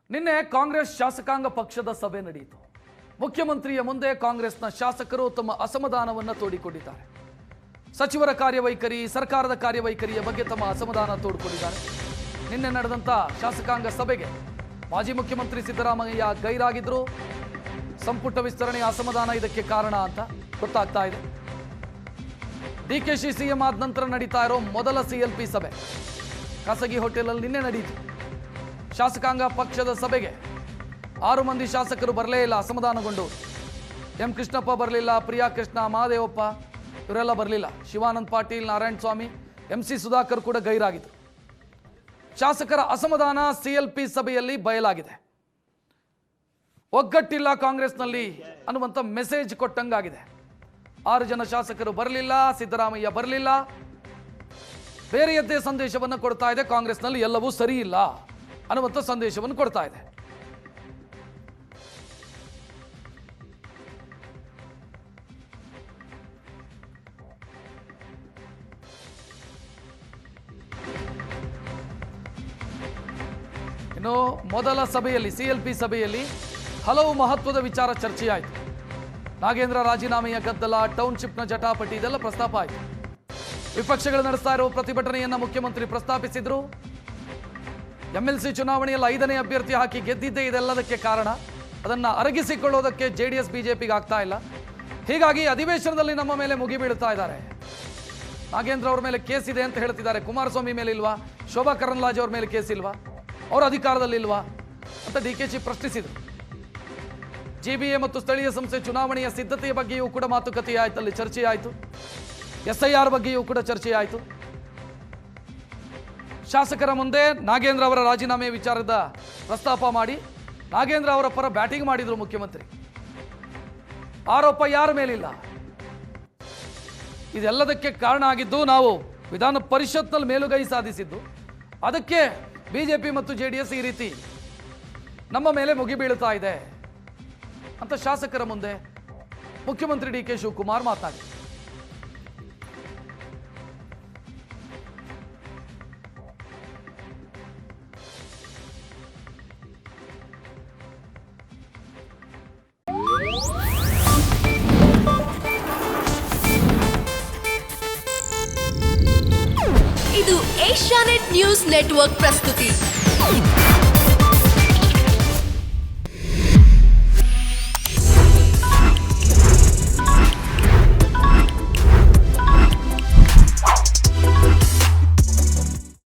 ನಿನ್ನೆ ಕಾಂಗ್ರೆಸ್ ಶಾಸಕಾಂಗ ಪಕ್ಷದ ಸಭೆ ನಡೆಯಿತು. ಮುಖ್ಯಮಂತ್ರಿಯ ಮುಂದೆ ಕಾಂಗ್ರೆಸ್ನ ಶಾಸಕರು ತಮ್ಮ ಅಸಮಾಧಾನವನ್ನು ತೋಡಿಕೊಂಡಿದ್ದಾರೆ. ಸಚಿವರ ಕಾರ್ಯವೈಖರಿ, ಸರ್ಕಾರದ ಕಾರ್ಯವೈಖರಿಯ ಬಗ್ಗೆ ತಮ್ಮ ಅಸಮಾಧಾನ ತೋಡಿಕೊಂಡಿದ್ದಾರೆ. ನಿನ್ನೆ ನಡೆದಂತ ಶಾಸಕಾಂಗ ಸಭೆಗೆ ಮಾಜಿ ಮುಖ್ಯಮಂತ್ರಿ ಸಿದ್ದರಾಮಯ್ಯ ಗೈರಾಗಿದ್ರು. ಸಂಪುಟ ವಿಸ್ತರಣೆಯ ಅಸಮಾಧಾನ ಇದಕ್ಕೆ ಕಾರಣ ಅಂತ ಗೊತ್ತಾಗ್ತಾ ಇದೆ. ಡಿಕೆಶಿ ಸಿಎಂ ಆದ ನಂತರ ನಡೀತಾ ಇರೋ ಮೊದಲ ಸಿಎಲ್ಪಿ ಸಭೆ ಖಾಸಗಿ ಹೋಟೆಲಲ್ಲಿ ನಿನ್ನೆ ನಡೆಯಿತು. ಶಾಸಕಾಂಗ ಪಕ್ಷದ ಸಭೆಗೆ 6 ಮಂದಿ ಶಾಸಕರು ಬರಲೇ ಇಲ್ಲ, ಅಸಮಾಧಾನಗೊಂಡು. ಎಂ ಕೃಷ್ಣಪ್ಪ ಬರಲಿಲ್ಲ, ಪ್ರಿಯಾ ಕೃಷ್ಣ, ಮಹಾದೇವಪ್ಪ ಇವರೆಲ್ಲ ಬರಲಿಲ್ಲ. ಶಿವಾನಂದ ಪಾಟೀಲ್, ನಾರಾಯಣ ಸ್ವಾಮಿ, MC ಸುಧಾಕರ್ ಕೂಡ ಗೈರಾಗಿದ್ರು. ಶಾಸಕರ ಅಸಮಾಧಾನ ಸಿಎಲ್ಪಿ ಸಭೆಯಲ್ಲಿ ಬಯಲಾಗಿದೆ. ಒಗ್ಗಟ್ಟಿಲ್ಲ ಕಾಂಗ್ರೆಸ್ನಲ್ಲಿ ಅನ್ನುವಂಥ ಮೆಸೇಜ್ ಕೊಟ್ಟಂಗಾಗಿದೆ. 6 ಜನ ಶಾಸಕರು ಬರಲಿಲ್ಲ, ಸಿದ್ದರಾಮಯ್ಯ ಬರಲಿಲ್ಲ, ಬೇರೆಯದ್ದೇ ಸಂದೇಶವನ್ನು ಕೊಡ್ತಾ ಇದೆ. ಕಾಂಗ್ರೆಸ್ನಲ್ಲಿ ಎಲ್ಲವೂ ಸರಿ ಇಲ್ಲ ಅನ್ನುವಂಥ ಸಂದೇಶವನ್ನು ಕೊಡ್ತಾ ಇದೆ. ಇನ್ನು ಮೊದಲ ಸಭೆಯಲ್ಲಿ ಸಿಎಲ್ಪಿ ಸಭೆಯಲ್ಲಿ ಹಲವು ಮಹತ್ವದ ವಿಚಾರ ಚರ್ಚೆಯಾಯಿತು. ನಾಗೇಂದ್ರ ರಾಜೀನಾಮೆಯ ಗದ್ದಲ, ಟೌನ್ಶಿಪ್ನ ಜಟಾಪಟಿ ಇದೆಲ್ಲ ಪ್ರಸ್ತಾಪ ಆಯಿತು. ವಿಪಕ್ಷಗಳು ನಡೆಸ್ತಾ ಇರುವ ಪ್ರತಿಭಟನೆಯನ್ನ ಮುಖ್ಯಮಂತ್ರಿ ಪ್ರಸ್ತಾಪಿಸಿದ್ರು. MLC ಚುನಾವಣೆಯಲ್ಲಿ 5ನೇ ಅಭ್ಯರ್ಥಿ ಹಾಕಿ ಗೆದ್ದಿದ್ದೇ ಇದೆಲ್ಲದಕ್ಕೆ ಕಾರಣ. ಅದನ್ನು ಅರಗಿಸಿಕೊಳ್ಳೋದಕ್ಕೆ JDS BJPಗೆ ಆಗ್ತಾ ಇಲ್ಲ. ಹೀಗಾಗಿ ಅಧಿವೇಶನದಲ್ಲಿ ನಮ್ಮ ಮೇಲೆ ಮುಗಿಬೀಳುತ್ತಾ ಇದ್ದಾರೆ. ನಾಗೇಂದ್ರ ಅವ್ರ ಮೇಲೆ ಕೇಸ್ ಇದೆ ಅಂತ ಹೇಳ್ತಿದ್ದಾರೆ. ಕುಮಾರಸ್ವಾಮಿ ಮೇಲೆ ಇಲ್ವಾ? ಶೋಭಾ ಕರಂದ್ಲಾಜೆ ಅವ್ರ ಮೇಲೆ ಕೇಸ್ ಇಲ್ವಾ? ಅವ್ರ ಅಧಿಕಾರದಲ್ಲಿ ಇಲ್ವಾ ಅಂತ DKಶಿ ಪ್ರಶ್ನಿಸಿದರು. GBA ಮತ್ತು ಸ್ಥಳೀಯ ಸಂಸ್ಥೆ ಚುನಾವಣೆಯ ಸಿದ್ಧತೆಯ ಬಗ್ಗೆಯೂ ಕೂಡ ಮಾತುಕತೆ ಆಯಿತು, ಅಲ್ಲಿ ಚರ್ಚೆ ಆಯಿತು. SIR ಬಗ್ಗೆಯೂ ಕೂಡ ಚರ್ಚೆ ಆಯಿತು. ಶಾಸಕರ ಮುಂದೆ ನಾಗೇಂದ್ರ ಅವರ ರಾಜೀನಾಮೆ ವಿಚಾರದ ಪ್ರಸ್ತಾಪ ಮಾಡಿ ನಾಗೇಂದ್ರ ಅವರ ಪರ ಬ್ಯಾಟಿಂಗ್ ಮಾಡಿದ್ರು ಮುಖ್ಯಮಂತ್ರಿ. ಆರೋಪ ಯಾರ ಮೇಲಿಲ್ಲ. ಇದೆಲ್ಲದಕ್ಕೆ ಕಾರಣ ಆಗಿದ್ದು ನಾವು ವಿಧಾನ ಪರಿಷತ್ನಲ್ಲಿ ಮೇಲುಗೈ ಸಾಧಿಸಿದ್ದು. ಅದಕ್ಕೆ BJP ಮತ್ತು JDS ಈ ರೀತಿ ನಮ್ಮ ಮೇಲೆ ಮುಗಿಬೀಳುತ್ತಾ ಇದೆ ಅಂತ ಶಾಸಕರ ಮುಂದೆ ಮುಖ್ಯಮಂತ್ರಿ DK ಶಿವಕುಮಾರ್ ಮಾತನಾಡಿದರು. ಇದು ಏಷ್ಯಾನೆಟ್ ನ್ಯೂಸ್ ನೆಟ್ವರ್ಕ್ ಪ್ರಸ್ತುತಿ.